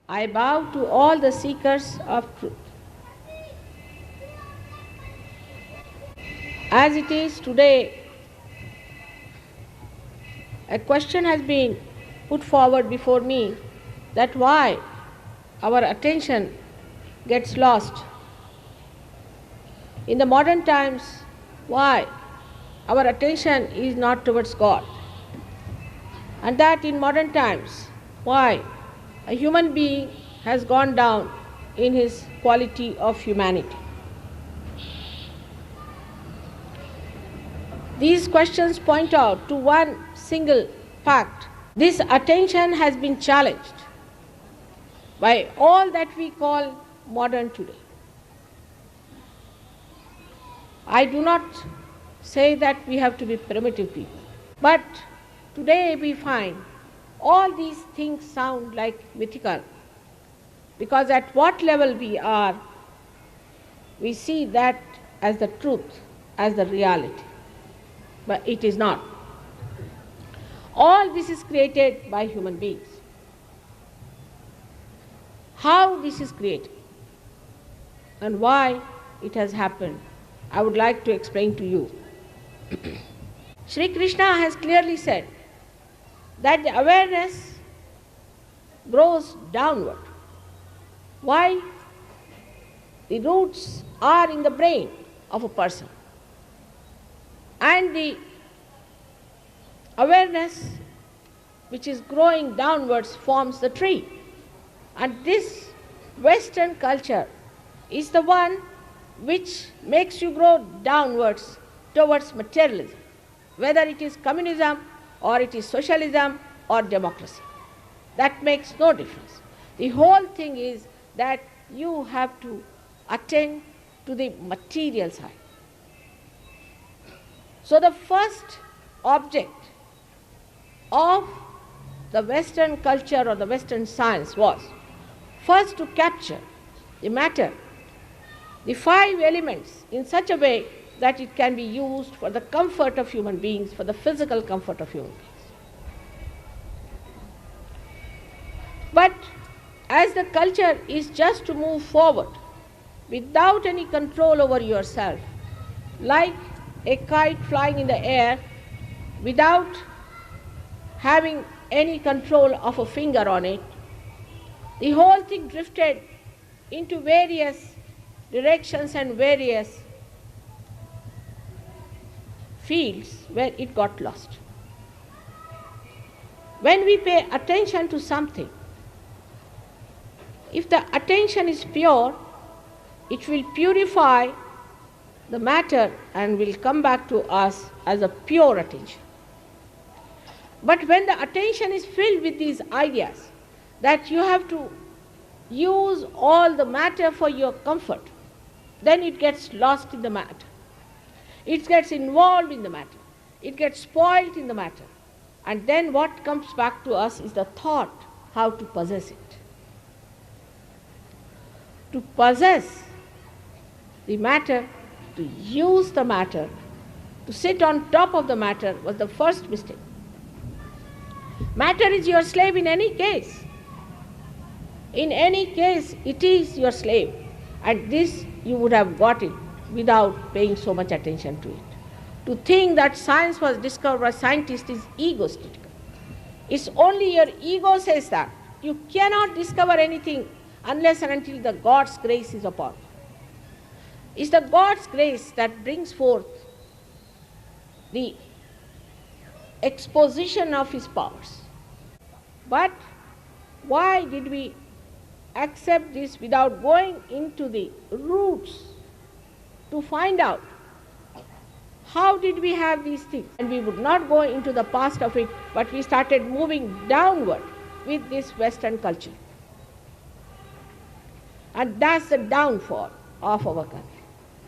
I bow to all the seekers of truth. As it is today, a question has been put forward before me that why our attention gets lost. In the modern times, why our attention is not towards God. And that in modern times, why a human being has gone down in his quality of humanity. These questions point out to one single fact. This attention has been challenged by all that we call modern today. I do not say that we have to be primitive people, but today we find all these things sound like mythical, because at what level we are, we see that as the truth, as the reality, but it is not. All this is created by human beings. How this is created and why it has happened, I would like to explain to you. Sri Krishna has clearly said that the awareness grows downward. Why? The roots are in the brain of a person. And the awareness which is growing downwards forms the tree. And this Western culture is the one which makes you grow downwards towards materialism, whether it is communism or it is socialism or democracy. That makes no difference. The whole thing is that you have to attend to the material side. So the first object of the Western culture or the Western science was first to capture the matter, the 5 elements, in such a way that it can be used for the comfort of human beings, for the physical comfort of human beings. But as the culture is just to move forward without any control over yourself, like a kite flying in the air without having any control of a finger on it, the whole thing drifted into various directions and various fields where it got lost. When we pay attention to something, if the attention is pure, it will purify the matter and will come back to us as a pure attention. But when the attention is filled with these ideas that you have to use all the matter for your comfort, then it gets lost in the matter. It gets involved in the matter. It gets spoiled in the matter. And then what comes back to us is the thought how to possess it. To possess the matter, to use the matter, to sit on top of the matter was the first mistake. Matter is your slave in any case. In any case, it is your slave. And this you would have got it without paying so much attention to it. To think that science was discovered by scientists is egotistical. It's only your ego says that. You cannot discover anything unless and until the God's grace is upon you. It's the God's grace that brings forth the exposition of His powers. But why did we accept this without going into the roots to find out how did we have these things? And we would not go into the past of it, but we started moving downward with this Western culture. And that's the downfall of our country.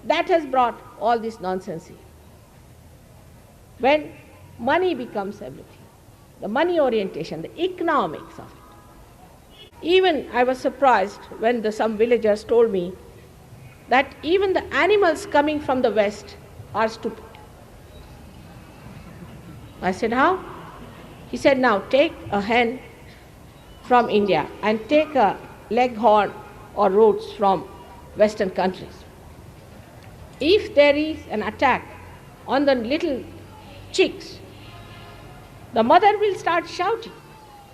That has brought all this nonsense here. When money becomes everything, the money orientation, the economics of it. Even I was surprised when some villagers told me that even the animals coming from the West are stupid. I said, how? He said, now take a hen from India and take a leghorn or roots from Western countries. If there is an attack on the little chicks, the mother will start shouting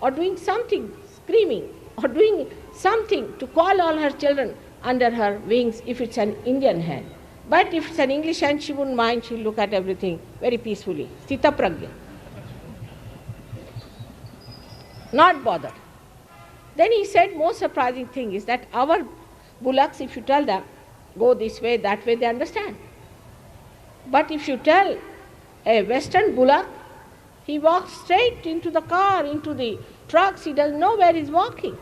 or doing something, screaming, or doing something to call all her children under her wings if it's an Indian hen. But if it's an English hen, she wouldn't mind, she'll look at everything very peacefully. Sthita pragya. Not bothered. Then he said, most surprising thing is that our bullocks, if you tell them, go this way, that way, they understand. But if you tell a Western bullock, he walks straight into the car, into the trucks, he doesn't know where he's walking.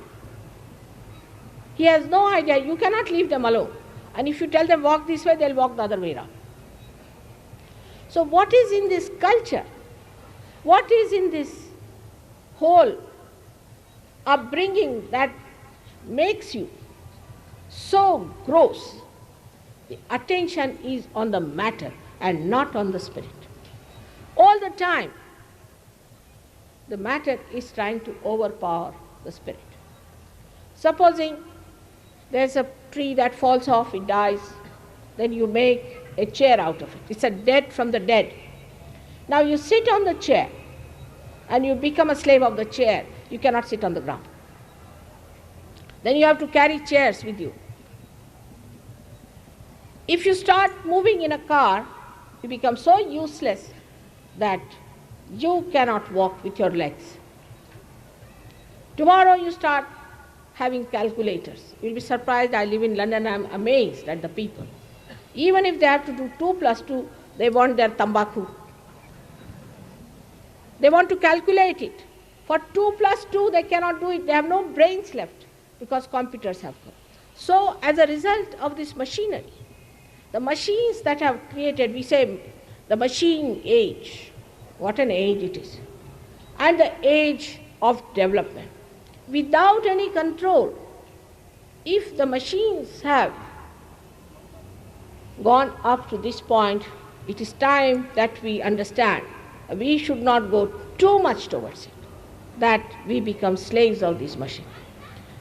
He has no idea. You cannot leave them alone. And if you tell them walk this way, they'll walk the other way around. So what is in this culture? What is in this whole upbringing that makes you so gross? The attention is on the matter and not on the spirit. All the time, the matter is trying to overpower the spirit. Supposing there's a tree that falls off, it dies, then you make a chair out of it. It's a dead from the dead. Now you sit on the chair and you become a slave of the chair. You cannot sit on the ground. Then you have to carry chairs with you. If you start moving in a car, you become so useless that you cannot walk with your legs. Tomorrow you start having calculators. You'll be surprised. I live in London, I'm amazed at the people. Even if they have to do 2 plus 2, they want their tambaku. They want to calculate it. For 2 plus 2, they cannot do it. They have no brains left because computers have come. So as a result of this machinery, the machines that have created, we say the machine age, what an age it is, and the age of development. Without any control, if the machines have gone up to this point, it is time that we understand we should not go too much towards it, that we become slaves of this machine.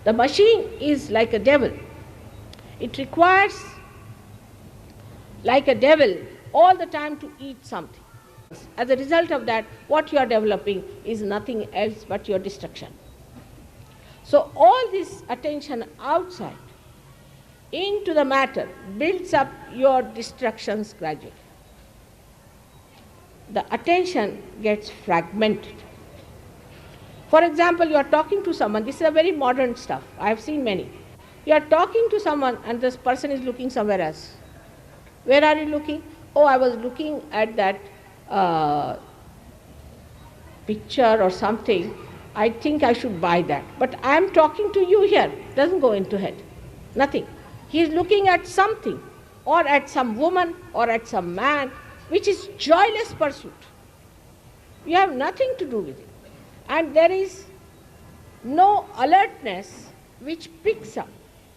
The machine is like a devil. It requires, like a devil, all the time to eat something. As a result of that, what you are developing is nothing else but your destruction. So all this attention outside into the matter builds up your destructions gradually. The attention gets fragmented. For example, you are talking to someone. This is a very modern stuff. I have seen many. You are talking to someone and this person is looking somewhere else. Where are you looking? Oh, I was looking at that picture or something. I think I should buy that. But I am talking to you here. It doesn't go into head. Nothing. He is looking at something or at some woman or at some man, which is joyless pursuit. You have nothing to do with it. And there is no alertness which picks up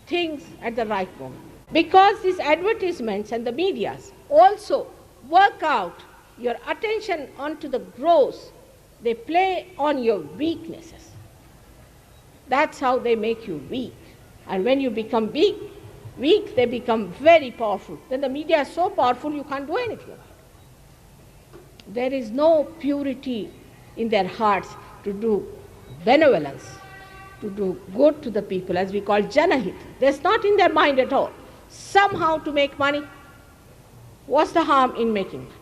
things at the right moment. Because these advertisements and the medias also work out your attention onto the gross. They play on your weaknesses. That's how they make you weak. And when you become weak, they become very powerful. Then the media is so powerful you can't do anything about it. There is no purity in their hearts to do benevolence, to do good to the people, as we call janahit. There's not in their mind at all. Somehow to make money. What's the harm in making money?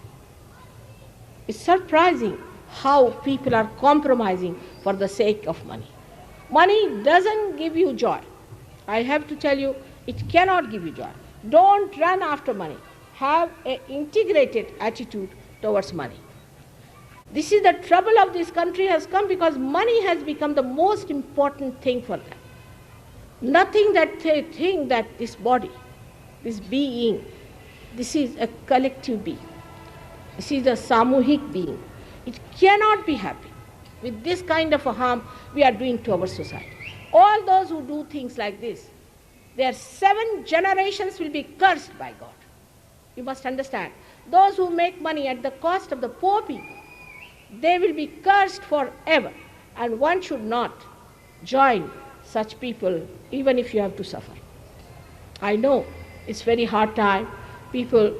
It's surprising how people are compromising for the sake of money. Money doesn't give you joy. I have to tell you, it cannot give you joy. Don't run after money. Have an integrated attitude towards money. This is the trouble of this country has come because money has become the most important thing for them. Nothing that they think that this body, this being, this is a collective being. This is a samuhik being. It cannot be happy with this kind of a harm we are doing to our society. All those who do things like this, their 7 generations will be cursed by God. You must understand. Those who make money at the cost of the poor people, they will be cursed forever. And one should not join such people, even if you have to suffer. I know it's very hard time. People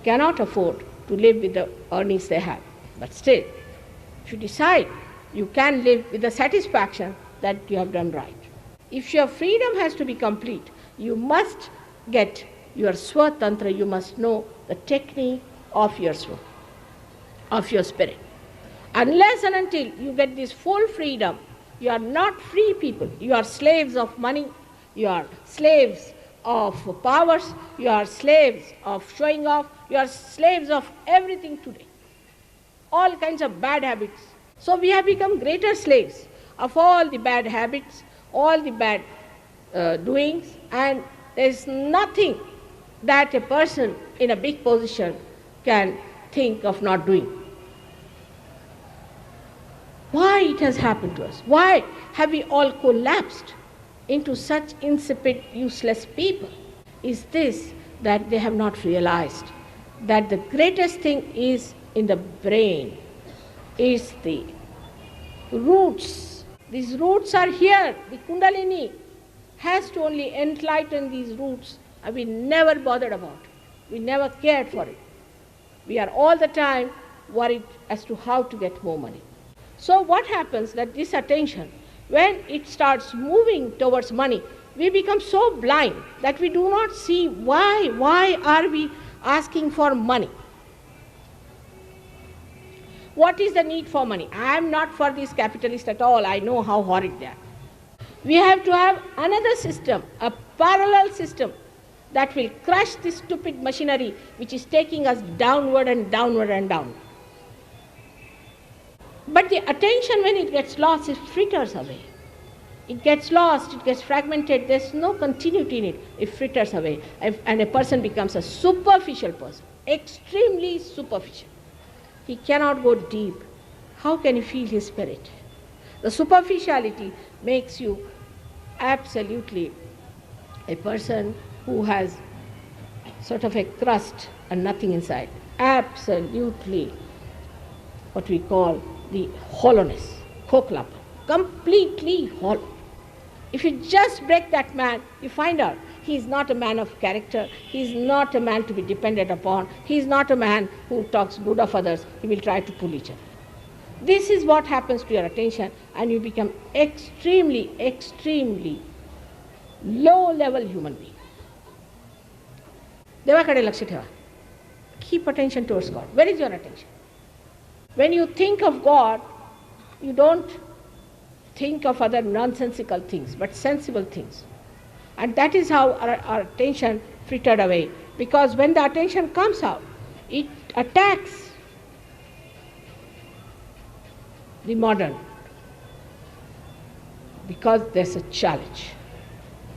cannot afford to live with the earnings they have. But still, if you decide, you can live with the satisfaction that you have done right. If your freedom has to be complete, you must get your swatantra, you must know the technique of your swa, of your spirit. Unless and until you get this full freedom, you are not free people. You are slaves of money, you are slaves of powers, you are slaves of showing off, you are slaves of everything today. All kinds of bad habits. So we have become greater slaves of all the bad habits, all the bad doings, and there is nothing that a person in a big position can think of not doing. Why it has happened to us? Why have we all collapsed into such insipid, useless people? Is this that they have not realized that the greatest thing is in the brain, is the roots. These roots are here. The Kundalini has to only enlighten these roots, and we never bothered about it. We never cared for it. We are all the time worried as to how to get more money. So what happens that this attention, when it starts moving towards money, we become so blind that we do not see why are we asking for money. What is the need for money? I am not for this capitalist at all. I know how horrid they are. We have to have another system, a parallel system that will crush this stupid machinery which is taking us downward and downward and downward. But the attention, when it gets lost, it fritters away. It gets lost, it gets fragmented, there's no continuity in it, it fritters away. And a person becomes a superficial person, extremely superficial. He cannot go deep. How can you feel his spirit? The superficiality makes you absolutely a person who has sort of a crust and nothing inside. Absolutely what we call the hollowness, koklap, completely hollow. If you just break that man, you find out he is not a man of character, he is not a man to be depended upon, he is not a man who talks good of others, he will try to pull each other. This is what happens to your attention, and you become extremely, extremely low-level human being. Devakade laksha theva. Keep attention towards God. Where is your attention? When you think of God, you don't think of other nonsensical things, but sensible things. And that is how our attention frittered away. Because when the attention comes out, it attacks the modern. Because there's a challenge.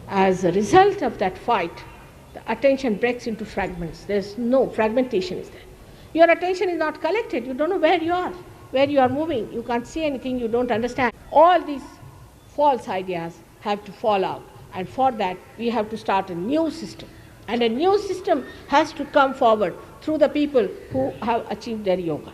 As a result of that fight, the attention breaks into fragments. There's no fragmentation is there. Your attention is not collected. You don't know where you are moving. You can't see anything, you don't understand. All these false ideas have to fall out. And for that, we have to start a new system. And a new system has to come forward through the people who have achieved their yoga.